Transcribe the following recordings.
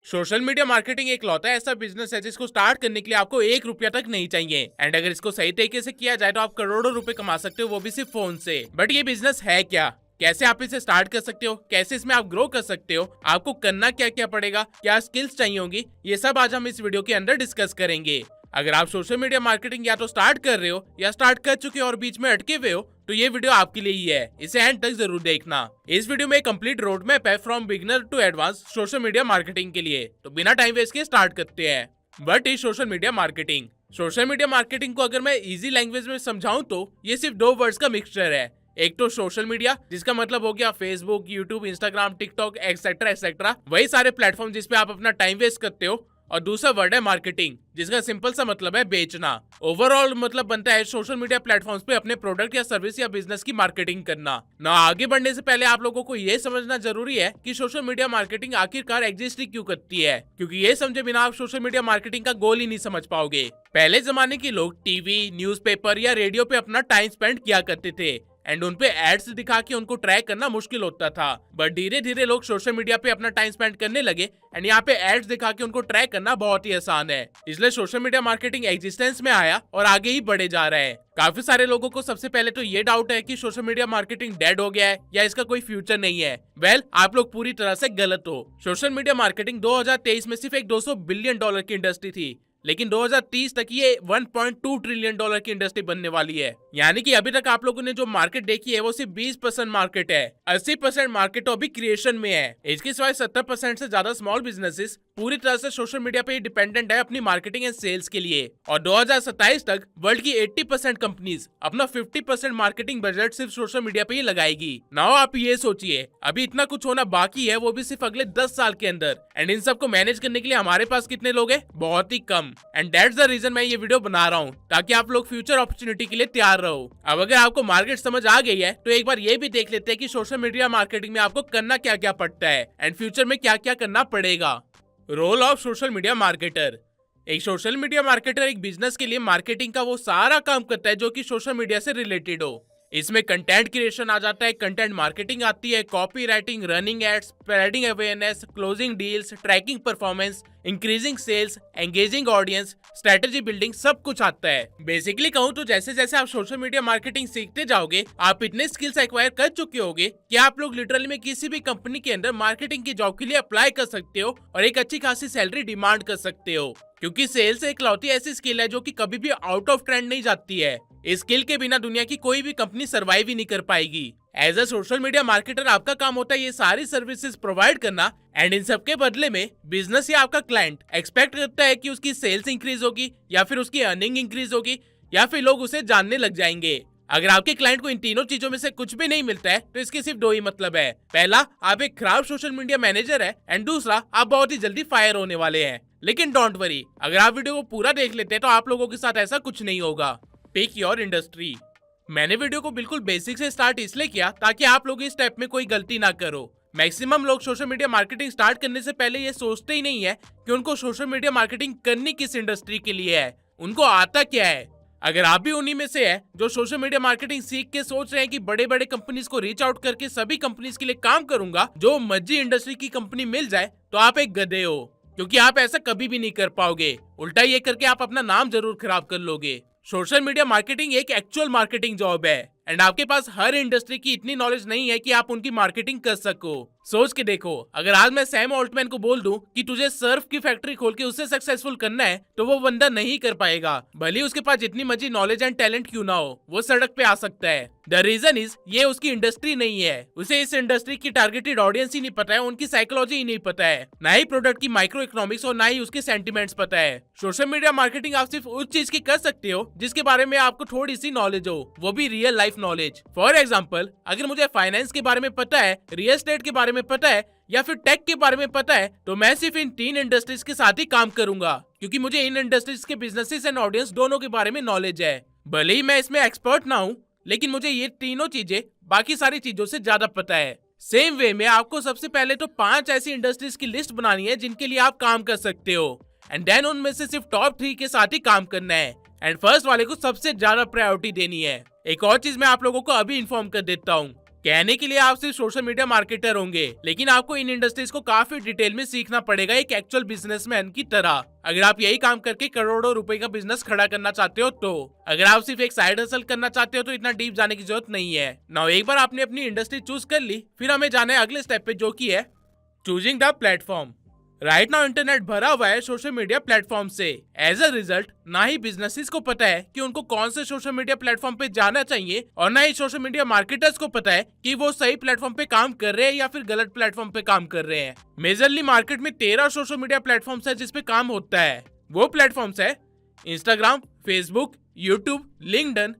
Social media marketing एक लौता ऐसा business है जिसको स्टार्ट करने के लिए आपको 1 रुपया तक नहीं चाहिए। एंड अगर इसको सही तरीके से किया जाए तो आप करोड़ों रुपए कमा सकते हो, वो भी सिर्फ फोन से। बट ये बिजनेस है क्या, कैसे आप इसे स्टार्ट कर सकते हो, कैसे इसमें आप ग्रो कर सकते हो, आपको करना क्या क्या पड़ेगा, क्या स्किल्स चाहिए होंगी, ये सब आज हम इस वीडियो के अंदर डिस्कस करेंगे। अगर आप सोशल मीडिया मार्केटिंग या तो स्टार्ट कर रहे हो या स्टार्ट कर चुके हो और बीच में अटके हुए हो, तो ये वीडियो आपके लिए ही है, इसे एंड तक जरूर देखना। इस वीडियो में एक कंप्लीट रोड मैप है from beginner to advance social media marketing के लिए। तो बिना टाइम वेस्ट के स्टार्ट करते हैं। But is social media marketing. Social media marketing को अगर मैं इजी लैंग्वेज में समझाऊं तो ये सिर्फ दो वर्ड्स का मिक्सचर है। एक तो सोशल मीडिया, जिसका मतलब हो गया Facebook, YouTube, Instagram, TikTok etcetera etcetera, वही सारे प्लेटफॉर्म जिसपे आप अपना टाइम वेस्ट करते हो। और दूसरा वर्ड है मार्केटिंग, जिसका सिंपल सा मतलब है बेचना। ओवरऑल मतलब बनता है सोशल मीडिया प्लेटफॉर्म्स पे अपने प्रोडक्ट या सर्विस या बिजनेस की मार्केटिंग करना। ना आगे बढ़ने से पहले आप लोगों को ये समझना जरूरी है कि सोशल मीडिया मार्केटिंग आखिरकार एग्जिस्ट ही क्यों करती है, क्योंकि ये समझे बिना आप सोशल मीडिया मार्केटिंग का गोल ही नहीं समझ पाओगे। पहले जमाने के लोग टीवी, न्यूज़पेपर या रेडियो पे अपना टाइम स्पेंड किया करते थे एंड उनपे एड्स दिखा के उनको ट्रैक करना मुश्किल होता था। बट धीरे धीरे लोग सोशल मीडिया पे अपना टाइम स्पेंड करने लगे एंड यहाँ पे एड्स दिखा के उनको ट्रैक करना बहुत ही आसान है। इसलिए सोशल मीडिया मार्केटिंग एग्जिस्टेंस में आया और आगे ही बढ़े जा रहा है। काफी सारे लोगों को सबसे पहले तो ये डाउट है कि सोशल मीडिया मार्केटिंग डेड हो गया है या इसका कोई फ्यूचर नहीं है। वेल, आप लोग पूरी तरह से गलत हो। सोशल मीडिया मार्केटिंग 2023 में सिर्फ एक $200 बिलियन की इंडस्ट्री थी, लेकिन 2030 तक ये $1.2 ट्रिलियन की इंडस्ट्री बनने वाली है। यानी कि अभी तक आप लोगों ने जो मार्केट देखी है वो सिर्फ 20% मार्केट है। 80% मार्केट तो अभी क्रिएशन में है। इसके सिवाय 70% से ज्यादा स्मॉल बिजनेसेस पूरी तरह से सोशल मीडिया पे डिपेंडेंट है अपनी मार्केटिंग एंड सेल्स के लिए। और 2027 तक वर्ल्ड की 80% कंपनीज अपना 50% मार्केटिंग बजट सिर्फ सोशल मीडिया पे ही लगाएगी। नाउ आप ये सोचिए, अभी इतना कुछ होना बाकी है, वो भी सिर्फ अगले 10 साल के अंदर। एंड इन सबको मैनेज करने के लिए हमारे पास कितने लोग हैं? बहुत ही कम। एंड दैट्स द रीजन मैं ये वीडियो बना रहा हूँ, ताकि आप लोग फ्यूचर अपॉर्चुनिटी के लिए तैयार रहो। अब अगर आपको मार्केट समझ आ गई है तो एक बार ये भी देख लेते हैं कि सोशल मीडिया मार्केटिंग में आपको करना क्या क्या पड़ता है एंड फ्यूचर में क्या क्या करना पड़ेगा। Role of social media marketer. एक सोशल मीडिया मार्केटर एक बिजनेस के लिए मार्केटिंग का वो सारा काम करता है जो कि सोशल मीडिया से रिलेटेड हो। इसमें कंटेंट क्रिएशन आ जाता है, कंटेंट मार्केटिंग आती है, copywriting, running ads, spreading awareness, closing deals, tracking performance, increasing sales, engaging audience, strategy building, सब कुछ आता है। बेसिकली कहूँ तो जैसे जैसे आप सोशल मीडिया मार्केटिंग सीखते जाओगे, आप इतने स्किल्स एक्वायर कर चुके होगे कि आप लोग लिटरली में किसी भी कंपनी के अंदर मार्केटिंग की जॉब के लिए अप्लाई कर सकते हो और एक अच्छी खासी सैलरी डिमांड कर सकते हो। क्योंकि सेल्स एक लौती ऐसी स्किल है जो कि कभी भी आउट ऑफ ट्रेंड नहीं जाती है। इस स्किल के बिना दुनिया की कोई भी कंपनी सर्वाइव ही नहीं कर पाएगी। As a social media marketer आपका काम होता है ये सारी सर्विसेज प्रोवाइड करना एंड इन सब के बदले में बिजनेस या आपका क्लाइंट एक्सपेक्ट करता है कि उसकी सेल्स इंक्रीज होगी या फिर उसकी अर्निंग इंक्रीज होगी या फिर लोग उसे जानने लग जाएंगे। अगर आपके क्लाइंट को इन तीनों चीजों में से कुछ भी नहीं मिलता है तो इसके सिर्फ दो ही मतलब है। पहला, आप एक खराब सोशल मीडिया मैनेजर है एंड दूसरा, आप बहुत ही जल्दी फायर होने वाले हैं। लेकिन डोंट वरी, अगर आप वीडियो को पूरा देख लेते हैं तो आप लोगों के साथ ऐसा कुछ नहीं होगा। Pick your industry. मैंने वीडियो को बिल्कुल बेसिक से स्टार्ट इसलिए किया ताकि आप लोग इस स्टेप में कोई गलती ना करो। मैक्सिमम लोग सोशल मीडिया मार्केटिंग स्टार्ट करने से पहले ये सोचते ही नहीं है कि उनको सोशल मीडिया मार्केटिंग करनी किस इंडस्ट्री के लिए है, उनको आता क्या है। अगर आप भी उन्हीं में से है जो सोशल मीडिया मार्केटिंग सीख के सोच रहे हैं कि बड़े बड़े कंपनीज को रीच आउट करके सभी कंपनीज के लिए काम करूंगा, जो मर्जी इंडस्ट्री की कंपनी मिल जाए, तो आप एक गधे हो, क्योंकि आप ऐसा कभी भी नहीं कर पाओगे। उल्टा ये करके आप अपना नाम जरूर खराब कर लोगे। सोशल मीडिया मार्केटिंग एक एक्चुअल मार्केटिंग जॉब है एंड आपके पास हर इंडस्ट्री की इतनी नॉलेज नहीं है कि आप उनकी मार्केटिंग कर सको। सोच के देखो, अगर आज मैं सैम ऑल्टमैन को बोल दूं कि तुझे सर्फ की फैक्ट्री खोल के उससे सक्सेसफुल करना है, तो वो बंदा नहीं कर पाएगा। भले ही उसके पास जितनी मर्जी नॉलेज एंड टैलेंट क्यों ना हो, वो सड़क पे आ सकता है। द रीजन इज ये उसकी इंडस्ट्री नहीं है। उसे इस इंडस्ट्री की टारगेटेड ऑडियंस ही नहीं पता है, उनकी साइकोलॉजी ही नहीं पता है, ना ही प्रोडक्ट की माइक्रो इकोनॉमिक्स और ना ही उसके सेंटिमेंट्स पता है। सोशल मीडिया मार्केटिंग आप सिर्फ उस चीज की कर सकते हो जिसके बारे में आपको थोड़ी सी नॉलेज हो, वो भी real life knowledge. For example, अगर मुझे फाइनेंस के बारे में पता है, रियल एस्टेट के बारे में पता है या फिर टेक के बारे में पता है, तो मैं सिर्फ इन तीन इंडस्ट्रीज के साथ ही काम करूंगा, क्योंकि मुझे इन इंडस्ट्रीज के बिजनेसेस एंड ऑडियंस दोनों के बारे में नॉलेज है। भले ही मैं इसमें एक्सपर्ट ना हूं, लेकिन मुझे ये तीनों चीजें बाकी सारी चीजों से ज्यादा पता है। सेम वे में आपको सबसे पहले तो 5 ऐसी इंडस्ट्रीज की लिस्ट बनानी है जिनके लिए आप काम कर सकते हो एंड देन उनमें से सिर्फ टॉप 3 के साथ ही काम करना है एंड फर्स्ट वाले को सबसे ज्यादा प्रायोरिटी देनी है। एक और चीज मैं आप लोगों को अभी इन्फॉर्म कर देता हूँ, कहने के लिए आप सिर्फ सोशल मीडिया मार्केटर होंगे, लेकिन आपको इन इंडस्ट्रीज को काफी डिटेल में सीखना पड़ेगा एक एक्चुअल बिजनेसमैन की तरह, अगर आप यही काम करके करोड़ों रुपए का बिजनेस खड़ा करना चाहते हो। तो अगर आप सिर्फ एक साइड हसल करना चाहते हो तो इतना डीप जाने की जरूरत नहीं है। नाउ एक बार आपने अपनी इंडस्ट्री चूज कर ली, फिर हमें जाना है अगले स्टेप पे, जो की है choosing the platform. Right now internet भरा हुआ है सोशल मीडिया प्लेटफॉर्म से। एज अ रिजल्ट ना ही बिजनेसेस को पता है कि उनको कौन से सोशल मीडिया प्लेटफॉर्म पे जाना चाहिए, और ना ही सोशल मीडिया मार्केटर्स को पता है कि वो सही प्लेटफॉर्म पे काम कर रहे हैं या फिर गलत प्लेटफॉर्म पे काम कर रहे हैं। मेजरली मार्केट में 13 सोशल मीडिया प्लेटफॉर्म्स है जिसपे काम होता है। वो प्लेटफॉर्म्स है Instagram, Facebook, YouTube, LinkedIn,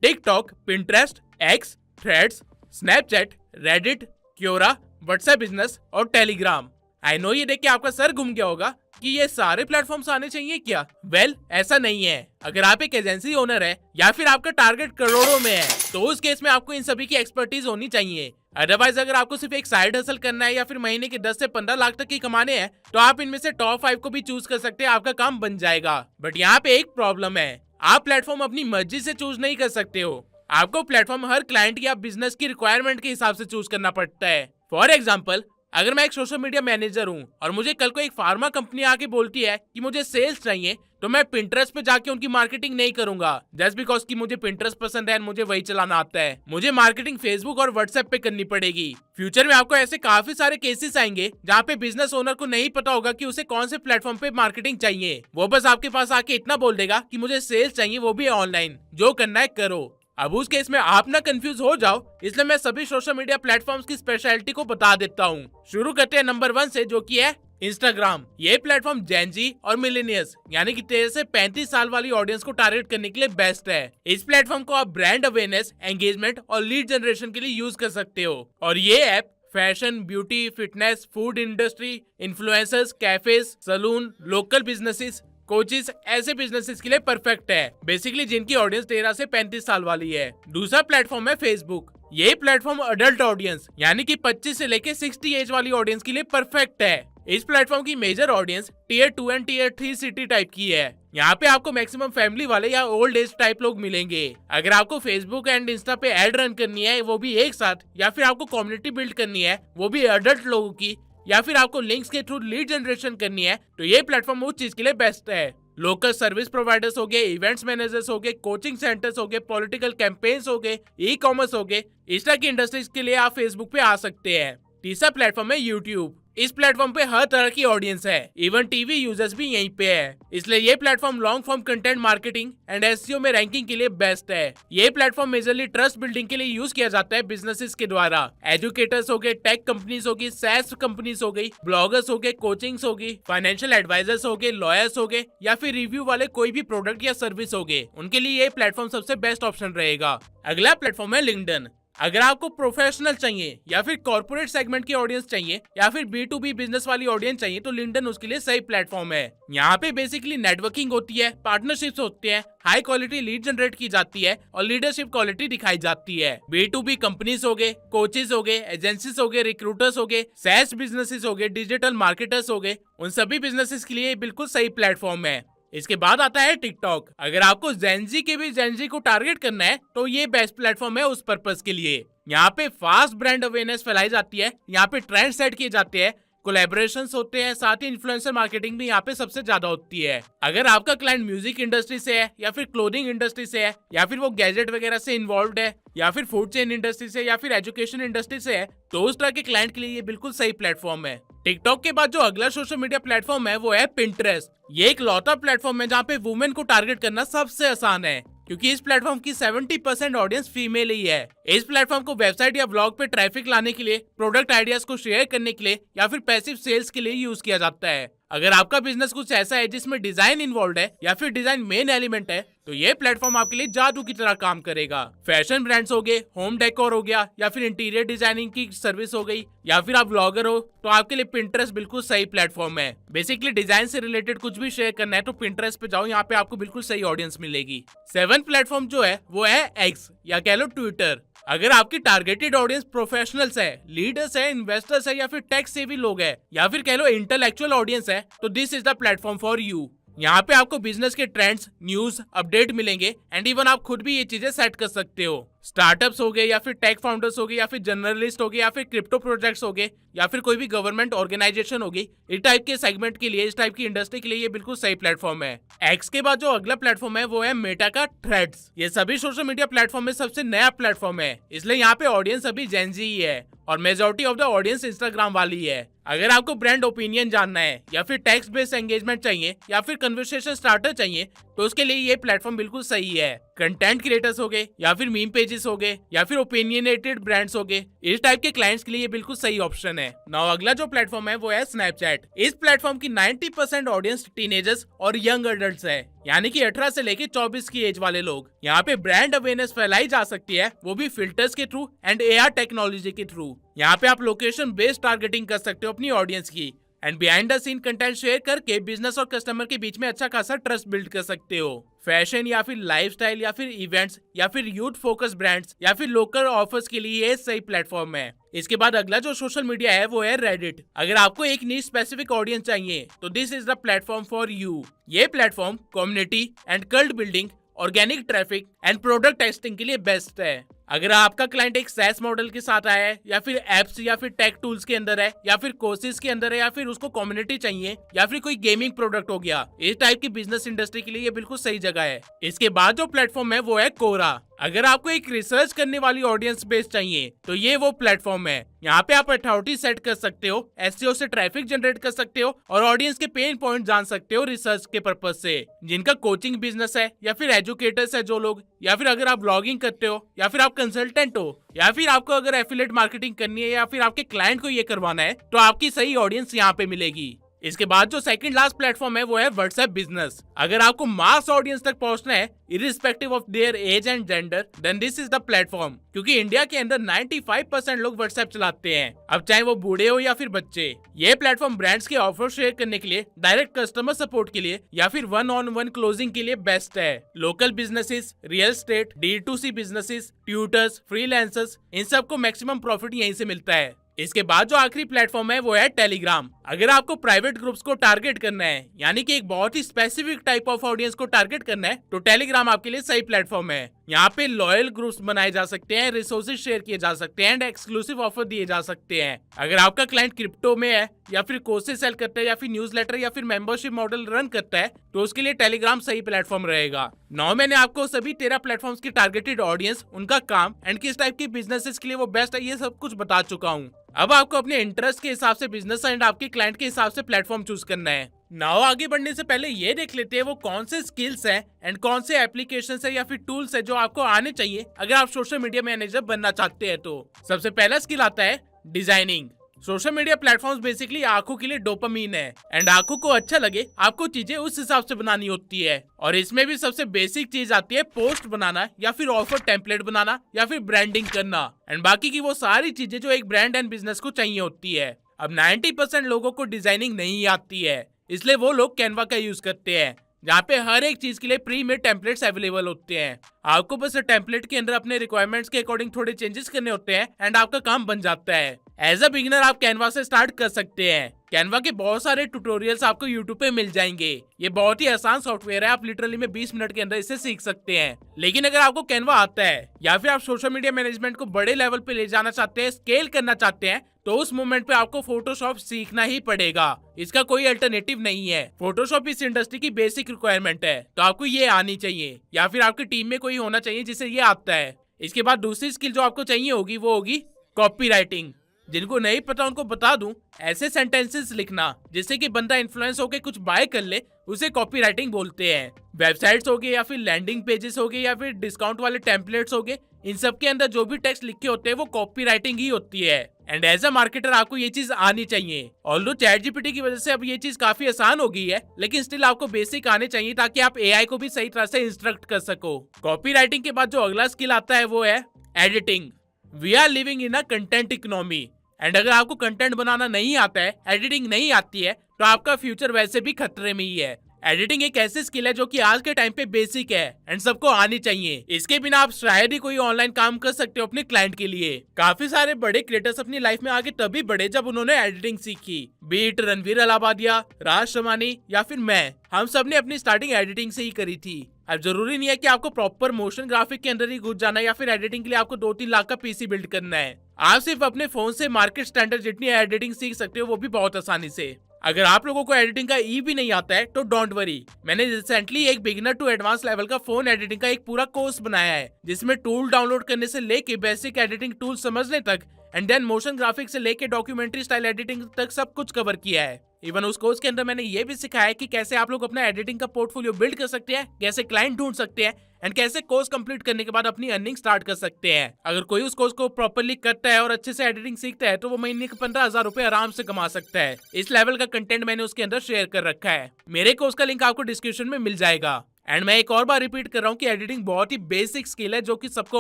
TikTok, Pinterest, x, threads, Snapchat, Reddit, Quora, WhatsApp business और टेलीग्राम। आई नो ये देख के आपका सर घूम गया होगा कि ये सारे प्लेटफॉर्म्स आने चाहिए क्या? वेल, ऐसा नहीं है। अगर आप एक एजेंसी ओनर है या फिर आपका टारगेट करोड़ों में है तो उस केस में आपको इन सभी की एक्सपर्टीज होनी चाहिए। अदरवाइज अगर आपको सिर्फ एक साइड हसल करना है या फिर महीने के 10 से 15 लाख तक की कमाने हैं तो आप इनमें से टॉप 5 को भी चूज कर सकते हैं, आपका काम बन जाएगा। बट यहाँ पे एक प्रॉब्लम है, आप प्लेटफॉर्म अपनी मर्जी से चूज नहीं कर सकते हो। आपको प्लेटफॉर्म हर क्लाइंट या बिजनेस की रिक्वायरमेंट के हिसाब से चूज करना पड़ता है। फॉर एग्जाम्पल, अगर मैं एक सोशल मीडिया मैनेजर हूँ और मुझे कल को एक फार्मा कंपनी आके बोलती है कि मुझे सेल्स चाहिए, तो मैं पिंटरेस्ट पे जाके उनकी मार्केटिंग नहीं करूंगा जस्ट बिकॉज कि मुझे पिंटरेस्ट पसंद है और मुझे वही चलाना आता है। मुझे मार्केटिंग फेसबुक और व्हाट्सएप पे करनी पड़ेगी। फ्यूचर में आपको ऐसे काफी सारे केसेस आएंगे जहाँ पे बिजनेस ओनर को नहीं पता होगा कि उसे कौन से प्लेटफॉर्म पे मार्केटिंग चाहिए। वो बस आपके पास आके इतना बोल देगा कि मुझे सेल्स चाहिए, वो भी ऑनलाइन, जो करना है करो। अब उस केस में आप ना कंफ्यूज हो जाओ, इसलिए मैं सभी सोशल मीडिया प्लेटफॉर्म्स की स्पेशलिटी को बता देता हूँ। शुरू करते हैं नंबर 1 से, जो कि है इंस्टाग्राम। ये प्लेटफॉर्म जेन जी और मिलेनियल्स यानी कि 13 से 35 साल वाली ऑडियंस को टारगेट करने के लिए बेस्ट है। इस प्लेटफॉर्म को आप ब्रांड अवेयरनेस, एंगेजमेंट और लीड जनरेशन के लिए यूज कर सकते हो। और ये app fashion, beauty, fitness, food industry, influencers, cafes, salon, local businesses, coaches, ऐसे बिजनेसेस के लिए परफेक्ट है, बेसिकली जिनकी ऑडियंस 13 से 35 साल वाली है। दूसरा प्लेटफॉर्म है फेसबुक। ये प्लेटफॉर्म अडल्ट ऑडियंस यानी कि 25 से लेके 60 एज वाली ऑडियंस के लिए परफेक्ट है। इस प्लेटफॉर्म की major audience tier 2 and tier 3 city type की है। यहाँ पे आपको मैक्सिमम फैमिली वाले या ओल्ड एज टाइप लोग मिलेंगे। अगर आपको फेसबुक एंड इंस्टा पे एड रन करनी है, वो भी एक साथ, या फिर आपको कम्युनिटी बिल्ड करनी है, वो भी अडल्ट लोगों की, या फिर आपको लिंक्स के थ्रू लीड जनरेशन करनी है, तो ये प्लेटफॉर्म उस चीज के लिए बेस्ट है। लोकल सर्विस प्रोवाइडर्स हो गए, इवेंट्स मैनेजर्स हो गए, कोचिंग सेंटर्स हो गए, पॉलिटिकल कैंपेन्स हो गए, ई कॉमर्स हो गए, इस तरह की इंडस्ट्रीज के लिए आप फेसबुक पे आ सकते हैं। तीसरा प्लेटफॉर्म है यूट्यूब। इस प्लेटफॉर्म पे हर तरह की ऑडियंस है, इवन टीवी यूजर्स भी यहीं पे है, इसलिए ये platform long form content marketing and SEO में रैंकिंग के लिए बेस्ट है। ये प्लेटफॉर्म मेजरली ट्रस्ट बिल्डिंग के लिए यूज किया जाता है बिजनेसेस के द्वारा। एजुकेटर्स हो गए, टेक कंपनीज हो गई, सैस कंपनीज हो गई, ब्लॉगर्स हो गए, कोचिंग्स हो गई, फाइनेंशियल एडवाइजर्स हो गए, लॉयर्स हो गए, या फिर रिव्यू वाले कोई भी प्रोडक्ट या सर्विस हो गए, उनके लिए ये प्लेटफॉर्म सबसे बेस्ट ऑप्शन रहेगा। अगला प्लेटफॉर्म है लिंक्डइन। अगर आपको प्रोफेशनल चाहिए या फिर कॉर्पोरेट सेगमेंट की ऑडियंस चाहिए या फिर B2B बिजनेस वाली ऑडियंस चाहिए तो लिंक्डइन उसके लिए सही प्लेटफॉर्म है। यहाँ पे बेसिकली नेटवर्किंग होती है, पार्टनरशिप्स होते हैं, हाई क्वालिटी लीड जनरेट की जाती है और लीडरशिप क्वालिटी दिखाई जाती है। B2B कंपनीज हो गए, कोचेज हो गए, एजेंसीज हो गए, रिक्रूटर्स हो गए, सैस बिजनेसेस हो गए, डिजिटल मार्केटर्स हो गए, उन सभी बिजनेसेस के लिए बिल्कुल सही प्लेटफॉर्म है। इसके बाद आता है टिकटॉक। अगर आपको जेनजी के भी जेनजी को टारगेट करना है तो ये बेस्ट प्लेटफॉर्म है उस पर्पस के लिए। यहाँ पे फास्ट ब्रांड अवेयरनेस फैलाई जाती है, यहाँ पे ट्रेंड सेट किए जाते हैं, कोलैबोरेशंस होते हैं, साथ ही इन्फ्लुएंसर मार्केटिंग भी यहाँ पे सबसे ज्यादा होती है। अगर आपका क्लाइंट म्यूजिक इंडस्ट्री से है या फिर क्लोथिंग इंडस्ट्री से है या फिर वो गैजेट वगैरह से इन्वॉल्व है या फिर फूड चेन इंडस्ट्री से या फिर एजुकेशन इंडस्ट्री से है तो उस तरह के क्लाइंट के लिए ये बिल्कुल सही प्लेटफॉर्म है। टिकटॉक के बाद जो अगला सोशल मीडिया प्लेटफॉर्म है वो है पिंटरेस्ट। ये एक लौता प्लेटफॉर्म है जहाँ पे वुमेन को टारगेट करना सबसे आसान है क्योंकि इस प्लेटफॉर्म की 70% ऑडियंस फीमेल ही है। इस प्लेटफॉर्म को वेबसाइट या ब्लॉग पे ट्रैफिक लाने के लिए, प्रोडक्ट आइडियाज को शेयर करने के लिए या फिर पैसिव सेल्स के लिए यूज किया जाता है। अगर आपका बिजनेस कुछ ऐसा है जिसमें डिजाइन इन्वॉल्व है या फिर डिजाइन मेन एलिमेंट है तो ये प्लेटफॉर्म आपके लिए जादू की तरह काम करेगा। फैशन ब्रांड्स हो गए, होम डेकोर हो गया या फिर इंटीरियर डिजाइनिंग की सर्विस हो गई या फिर आप ब्लॉगर हो तो आपके लिए पिंटरेस्ट बिल्कुल सही प्लेटफॉर्म है। बेसिकली डिजाइन से रिलेटेड कुछ भी शेयर करना है तो पिंटरेस्ट पे जाओ, यहाँ पे आपको बिल्कुल सही ऑडियंस मिलेगी। 7th प्लेटफॉर्म जो है वो है एक्स या कह लो ट्विटर। अगर आपकी टारगेटेड ऑडियंस प्रोफेशनल्स है, लीडर्स है, इन्वेस्टर्स है या फिर टेक सेवी लोग है या फिर कह लो इंटेलेक्चुअल ऑडियंस है तो this is the platform for you. यहाँ पे आपको बिजनेस के ट्रेंड्स, न्यूज, अपडेट मिलेंगे एंड इवन आप खुद भी ये चीजें सेट कर सकते हो। स्टार्टअप्स हो गए या फिर टेक फाउंडर्स हो गए या फिर जर्नलिस्ट हो गए या फिर क्रिप्टो प्रोजेक्ट्स हो गए या फिर कोई भी गवर्नमेंट ऑर्गेनाइजेशन होगी, इस टाइप के सेगमेंट के लिए, इस टाइप की इंडस्ट्री के लिए ये बिल्कुल सही प्लेटफॉर्म है। एक्स के बाद जो अगला प्लेटफॉर्म है वो है मेटा का थ्रेड्स। ये सभी सोशल मीडिया प्लेटफॉर्म में सबसे नया प्लेटफॉर्म है, इसलिए यहाँ पे ऑडियंस अभी जेन जी ही है और majority of the audience Instagram वाली है। अगर आपको ब्रांड ओपिनियन जानना है या फिर टेक्स्ट बेस्ड एंगेजमेंट चाहिए या फिर कन्वर्सेशन स्टार्टर चाहिए तो उसके लिए ये प्लेटफॉर्म बिल्कुल सही है। कंटेंट क्रिएटर्स हो गए या फिर मीम पेजेस हो गए या फिर ओपिनियनेटेड ब्रांड्स हो गए, इस टाइप के क्लाइंट्स के लिए ये बिल्कुल सही ऑप्शन है। नाउ अगला जो प्लेटफॉर्म है वो है स्नैपचैट। इस प्लेटफॉर्म की 90% ऑडियंस टीनेजर्स और यंग एडल्ट्स है, यानी कि 18 से लेकर 24 की एज वाले लोग। यहाँ पे ब्रांड अवेयरनेस फैलाई जा सकती है, वो भी फिल्टर्स के थ्रू एंड AR टेक्नोलॉजी के थ्रू। यहाँ पे आप लोकेशन बेस्ड टारगेटिंग कर सकते हो अपनी ऑडियंस की and behind the scene content share करके बिजनेस और कस्टमर के बीच में अच्छा खासा ट्रस्ट बिल्ड कर सकते हो। फैशन या फिर लाइफस्टाइल या फिर इवेंट्स या फिर यूथ फोकस ब्रांड्स या फिर लोकल ऑफर्स के लिए ये सही प्लेटफॉर्म है। इसके बाद अगला जो सोशल मीडिया है वो है रेडिट। अगर आपको एक नीश स्पेसिफिक ऑडियंस चाहिए तो this is the platform for you. ये platform community and cult building, organic traffic and product testing के लिए बेस्ट है। अगर आपका क्लाइंट एक SaaS मॉडल के साथ आया है या फिर एप्स या फिर टेक टूल्स के अंदर है या फिर कोर्सेज के अंदर है या फिर उसको कम्युनिटी चाहिए या फिर कोई गेमिंग प्रोडक्ट हो गया, इस टाइप की बिजनेस इंडस्ट्री के लिए ये बिल्कुल सही जगह है। इसके बाद जो प्लेटफॉर्म है वो है कोरा। अगर आपको एक रिसर्च करने वाली ऑडियंस बेस चाहिए तो ये वो प्लेटफॉर्म है। यहाँ पे आप अथॉरिटी सेट कर सकते हो, SEO से ट्रैफिक जनरेट कर सकते हो और ऑडियंस के पेन पॉइंट जान सकते हो रिसर्च के पर्पज से। जिनका कोचिंग बिजनेस है या फिर एजुकेटर्स है जो लोग, या फिर अगर आप ब्लॉगिंग करते हो या फिर आप कंसल्टेंट हो या फिर आपको अगर एफिलिएट मार्केटिंग करनी है या फिर आपके क्लाइंट को ये करवाना है तो आपकी सही ऑडियंस यहाँ पे मिलेगी। इसके बाद जो सेकंड लास्ट प्लेटफॉर्म है वो है व्हाट्सएप बिजनेस। अगर आपको मास ऑडियंस तक पहुंचना है irrespective of their age and gender then this is the platform, क्योंकि इंडिया के अंदर 95% लोग व्हाट्सएप चलाते हैं, अब चाहे वो बूढ़े हो या फिर बच्चे। ये प्लेटफॉर्म ब्रांड्स के ऑफर शेयर करने के लिए, डायरेक्ट कस्टमर सपोर्ट के लिए या फिर 1-on-1 क्लोजिंग के लिए बेस्ट है। Local businesses, real estate, D2C businesses, tutors, freelancers, इन सबको मैक्सिमम प्रॉफिट यहीं से मिलता है। इसके बाद जो आखिरी प्लेटफॉर्म है वो है टेलीग्राम। अगर आपको प्राइवेट ग्रुप्स को टारगेट करना है, यानी कि एक बहुत ही स्पेसिफिक टाइप ऑफ ऑडियंस को टारगेट करना है, तो टेलीग्राम आपके लिए सही प्लेटफॉर्म है। यहाँ पे लॉयल ग्रुप्स बनाए जा सकते हैं, रिसोर्सेज शेयर किए जा सकते हैं एंड एक्सक्लूसिव ऑफर दिए जा सकते हैं। अगर आपका क्लाइंट क्रिप्टो में है या फिर कोर्सेज सेल करता है या फिर न्यूज़लेटर या फिर मेंबरशिप मॉडल रन करता है तो उसके लिए टेलीग्राम सही प्लेटफॉर्म रहेगा। नौ मैंने आपको सभी 13 प्लेटफॉर्म्स की टारगेटेड ऑडियंस, उनका काम एंड किस टाइप की बिजनेसेस के लिए वो बेस्ट है, ये सब कुछ बता चुका हूँ। अब आपको अपने इंटरेस्ट के हिसाब से बिजनेस एंड आपके क्लाइंट के हिसाब से प्लेटफॉर्म चूज करना है। नाउ आगे बढ़ने से पहले ये देख लेते हैं वो कौन से स्किल्स हैं एंड कौन से एप्लीकेशंस है या फिर टूल्स है जो आपको आने चाहिए अगर आप सोशल मीडिया मैनेजर बनना चाहते हैं। तो सबसे पहला स्किल आता है designing. Social media platforms basically आंखों के लिए डोपामीन है एंड आंखों को अच्छा लगे आपको चीजें उस हिसाब से बनानी होती है, और इसमें भी सबसे बेसिक चीज आती है पोस्ट बनाना या फिर ऑफर टेम्पलेट बनाना या फिर ब्रांडिंग करना एंड बाकी की वो सारी चीजें जो एक ब्रांड एंड बिजनेस को चाहिए होती है। अब 90% लोगों को डिजाइनिंग नहीं आती है, इसलिए वो लोग कैनवा का यूज करते हैं जहाँ पे हर एक चीज के लिए प्री मेड टेम्पलेट्स अवेलेबल होते हैं। आपको बस टेम्पलेट के अंदर अपने रिक्वायरमेंट्स के अकॉर्डिंग थोड़े चेंजेस करने होते हैं एंड आपका काम बन जाता है। एज अ बिगिनर आप कैनवा से स्टार्ट कर सकते हैं। कैनवा के बहुत सारे ट्यूटोरियल्स आपको यूट्यूब पे मिल जाएंगे। ये बहुत ही आसान सॉफ्टवेयर है, आप लिटरली में 20 मिनट के अंदर इसे सीख सकते हैं। लेकिन अगर आपको कैनवा आता है या फिर आप सोशल मीडिया मैनेजमेंट को बड़े लेवल पे ले जाना चाहते हैं, स्केल करना चाहते हैं, तो उस मोमेंट पे आपको फोटोशॉप सीखना ही पड़ेगा। इसका कोई अल्टरनेटिव नहीं है। फोटोशॉप इस इंडस्ट्री की बेसिक रिक्वायरमेंट है, तो आपको ये आनी चाहिए या फिर आपकी टीम में कोई होना चाहिए जिसे ये आता है। इसके बाद दूसरी स्किल जो आपको चाहिए होगी वो होगी कॉपी राइटिंग। जिनको नहीं पता उनको बता दूं, ऐसे सेंटेंसेस लिखना जिससे कि बंदा इन्फ्लुएंस होकर कुछ बाय कर ले, उसे कॉपी राइटिंग बोलते हैं। वेबसाइट्स हो गए या फिर लैंडिंग पेजेस हो गए या फिर डिस्काउंट वाले टेम्पलेट्स हो गए, इन सब के अंदर जो भी टेक्स्ट लिखे होते हैं वो कॉपी राइटिंग ही होती है। एंड एज अ मार्केटर आपको ये चीज आनी चाहिए। ऑल्दो चैट जीपीटी की वजह से अब ये चीज काफी आसान हो गई है, लेकिन स्टिल आपको बेसिक आने चाहिए ताकि आप एआई को भी सही तरह से इंस्ट्रक्ट कर सको। कॉपी राइटिंग के बाद जो अगला स्किल आता है वो है editing. We are living in a content economy and अगर आपको कंटेंट बनाना नहीं आता है, एडिटिंग नहीं आती है, तो आपका फ्यूचर वैसे भी खतरे में ही है। एडिटिंग एक ऐसी स्किल है जो कि आज के टाइम पे बेसिक है एंड सबको आनी चाहिए। इसके बिना आप शायद ही कोई ऑनलाइन काम कर सकते हो अपने क्लाइंट के लिए। काफी सारे बड़े क्रिएटर्स अपनी लाइफ में आगे तभी बढ़े जब उन्होंने एडिटिंग सीखी। बीट रणवीर अलाहाबादिया, राज शमानी या फिर मैं, हम सब ने अपनी स्टार्टिंग एडिटिंग से ही करी थी। अब जरूरी नहीं है कि आपको प्रॉपर मोशन ग्राफिक के अंदर ही घुस जाना है या फिर एडिटिंग के लिए आपको 2-3 लाख का पीसी बिल्ड करना है। आप सिर्फ अपने फोन से मार्केट स्टैंडर्ड जितनी एडिटिंग सीख सकते हो, वो भी बहुत आसानी से। अगर आप लोगों को एडिटिंग का ई भी नहीं आता है तो डोंट वरी, मैंने रिसेंटली एक बिगिनर टू एडवांस लेवल का फोन एडिटिंग का एक पूरा कोर्स बनाया है, जिसमें टूल डाउनलोड करने से लेके बेसिक एडिटिंग टूल समझने तक एंड देन मोशन ग्राफिक्स से लेके डॉक्यूमेंट्री स्टाइल एडिटिंग तक सब कुछ कवर किया है। इवन उस कोर्स के अंदर मैंने ये भी सिखाया है कि कैसे आप लोग अपना एडिटिंग का पोर्टफोलियो बिल्ड कर सकते हैं, कैसे क्लाइंट ढूंढ सकते हैं एंड कैसे कोर्स कंप्लीट करने के बाद अपनी अर्निंग स्टार्ट कर सकते हैं। अगर कोई उस कोर्स को प्रॉपर्ली करता है और अच्छे से एडिटिंग सीखता है तो वो महीने के 15,000 रुपए आराम से कमा सकता है। इस लेवल का कंटेंट मैंने उसके अंदर शेयर कर रखा है। मेरे कोर्स का लिंक आपको डिस्क्रिप्शन में मिल जाएगा। एंड मैं एक और बार रिपीट कर रहा हूँ कि एडिटिंग बहुत ही बेसिक स्किल है जो कि सबको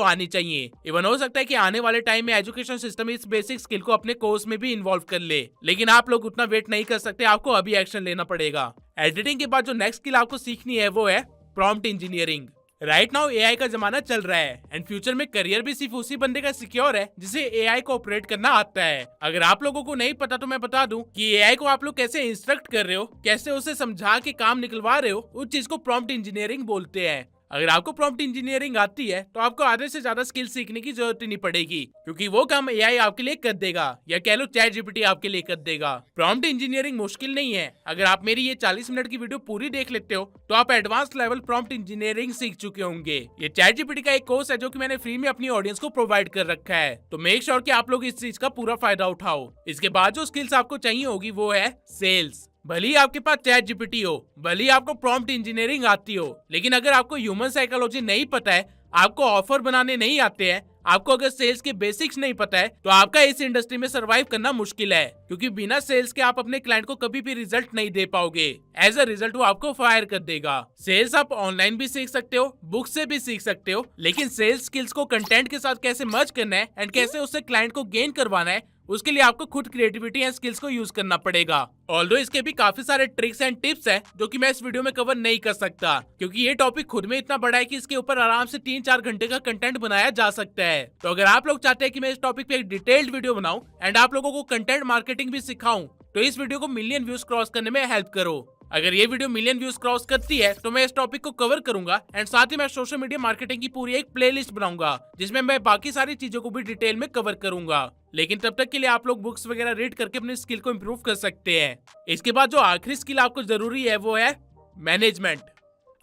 आनी चाहिए। इवन हो सकता है कि आने वाले टाइम में एजुकेशन सिस्टम इस बेसिक स्किल को अपने कोर्स में भी इन्वॉल्व कर ले, लेकिन आप लोग उतना वेट नहीं कर सकते, आपको अभी एक्शन लेना पड़ेगा। एडिटिंग के बाद जो नेक्स्ट स्किल आपको सीखनी है वो है prompt engineering. Right now AI का जमाना चल रहा है एंड फ्यूचर में करियर भी सिर्फ उसी बंदे का सिक्योर है जिसे एआई को ऑपरेट करना आता है। अगर आप लोगों को नहीं पता तो मैं बता दूं कि एआई को आप लोग कैसे इंस्ट्रक्ट कर रहे हो, कैसे उसे समझा के काम निकलवा रहे हो, उस चीज को प्रॉम्प्ट इंजीनियरिंग बोलते हैं। अगर आपको प्रॉम्प्ट इंजीनियरिंग आती है तो आपको आधे से ज्यादा स्किल सीखने की जरूरत ही नहीं पड़ेगी, क्योंकि वो काम एआई आपके लिए कर देगा, या कह लो चैट जीपीटी आपके लिए कर देगा। प्रॉम्प्ट इंजीनियरिंग मुश्किल नहीं है। अगर आप मेरी ये 40 मिनट की वीडियो पूरी देख लेते हो तो आप एडवांस लेवल प्रॉम्प्ट इंजीनियरिंग सीख चुके होंगे। ये चैट जीपीटी का एक कोर्स है जो कि मैंने फ्री में अपनी ऑडियंस को प्रोवाइड कर रखा है, तो मेक श्योर कि आप लोग इस चीज का पूरा फायदा उठाओ। इसके बाद जो स्किल्स आपको चाहिए होगी वो है सेल्स। भले ही आपके पास चैट जीपीटी हो, भले ही आपको प्रॉम्प्ट इंजीनियरिंग आती हो, लेकिन अगर आपको ह्यूमन साइकोलॉजी नहीं पता है, आपको ऑफर बनाने नहीं आते हैं, आपको अगर सेल्स के बेसिक्स नहीं पता है, तो आपका इस इंडस्ट्री में सरवाइव करना मुश्किल है, क्योंकि बिना सेल्स के आप अपने क्लाइंट को कभी भी रिजल्ट नहीं दे पाओगे। एज अ रिजल्ट वो आपको फायर कर देगा। सेल्स आप ऑनलाइन भी सीख सकते हो, बुक से भी सीख सकते हो, लेकिन सेल्स स्किल्स को कंटेंट के साथ कैसे मर्ज करना है एंड कैसे उससे क्लाइंट को गेन करवाना है, उसके लिए आपको खुद क्रिएटिविटी एंड स्किल्स को यूज करना पड़ेगा। ऑल्दो इसके भी काफी सारे ट्रिक्स एंड टिप्स हैं जो कि मैं इस वीडियो में कवर नहीं कर सकता, क्योंकि ये टॉपिक खुद में इतना बड़ा है कि इसके ऊपर आराम से 3-4 घंटे का कंटेंट बनाया जा सकता है। तो अगर आप लोग चाहते हैं कि मैं इस टॉपिक पे एक डिटेल्ड वीडियो बनाऊं एंड आप लोगों को कंटेंट मार्केटिंग भी सिखाऊं, तो इस वीडियो को मिलियन व्यूज क्रॉस करने में हेल्प करो। अगर ये वीडियो मिलियन व्यूज क्रॉस करती है तो मैं इस टॉपिक को कवर करूंगा एंड साथ ही मैं सोशल मीडिया मार्केटिंग की पूरी एक प्लेलिस्ट बनाऊंगा जिसमें मैं बाकी सारी चीजों को भी डिटेल में कवर करूंगा। लेकिन तब तक के लिए आप लोग बुक्स वगैरह रीड करके अपनी स्किल को इम्प्रूव कर सकते हैं। इसके बाद जो आखिरी स्किल आपको जरूरी है वो है मैनेजमेंट।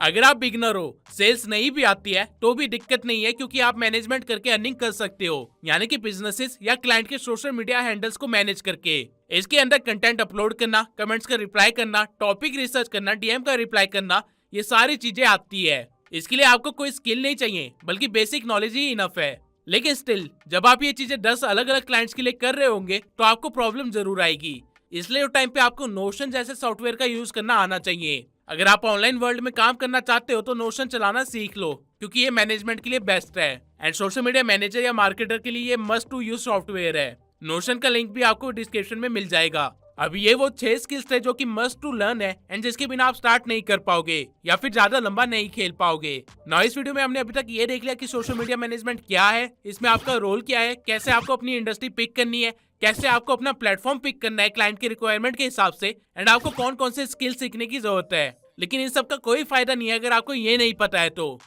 अगर आप बिगनर हो, सेल्स नहीं भी आती है तो भी दिक्कत नहीं है, क्योंकि आप मैनेजमेंट करके अर्निंग कर सकते हो, यानी कि बिजनेसेस या क्लाइंट के सोशल मीडिया हैंडल्स को मैनेज करके। इसके अंदर कंटेंट अपलोड करना, कमेंट्स का रिप्लाई करना, टॉपिक रिसर्च करना, डीएम का रिप्लाई करना, ये सारी चीजें आती है। इसके लिए आपको कोई स्किल नहीं चाहिए, बल्कि बेसिक नॉलेज ही इनफ है। लेकिन स्टिल जब आप ये चीजें 10 अलग अलग क्लाइंट्स के लिए कर रहे होंगे तो आपको प्रॉब्लम जरूर आएगी। इसलिए उस टाइम पे आपको नोशन जैसे सॉफ्टवेयर का यूज करना आना चाहिए। अगर आप ऑनलाइन वर्ल्ड में काम करना चाहते हो तो नोशन चलाना सीख लो, क्योंकि ये मैनेजमेंट के लिए बेस्ट है एंड सोशल मीडिया मैनेजर या मार्केटर के लिए ये मस्ट टू यूज सॉफ्टवेयर है। नोशन का लिंक भी आपको डिस्क्रिप्शन में मिल जाएगा। अभी ये वो 6 स्किल्स थे जो कि मस्ट टू लर्न है एंड जिसके बिना आप स्टार्ट नहीं कर पाओगे या फिर ज्यादा लंबा नहीं खेल पाओगे। ना इस वीडियो में हमने अभी तक ये देख लिया कि सोशल मीडिया मैनेजमेंट क्या है, इसमें आपका रोल क्या है, कैसे आपको अपनी इंडस्ट्री पिक करनी है, कैसे आपको अपना प्लेटफॉर्म पिक करना है क्लाइंट के रिक्वायरमेंट के हिसाब से, एंड आपको कौन कौन से स्किल सीखने की जरूरत है। लेकिन इन सब का कोई फायदा नहीं है अगर आपको ये नहीं पता है तो।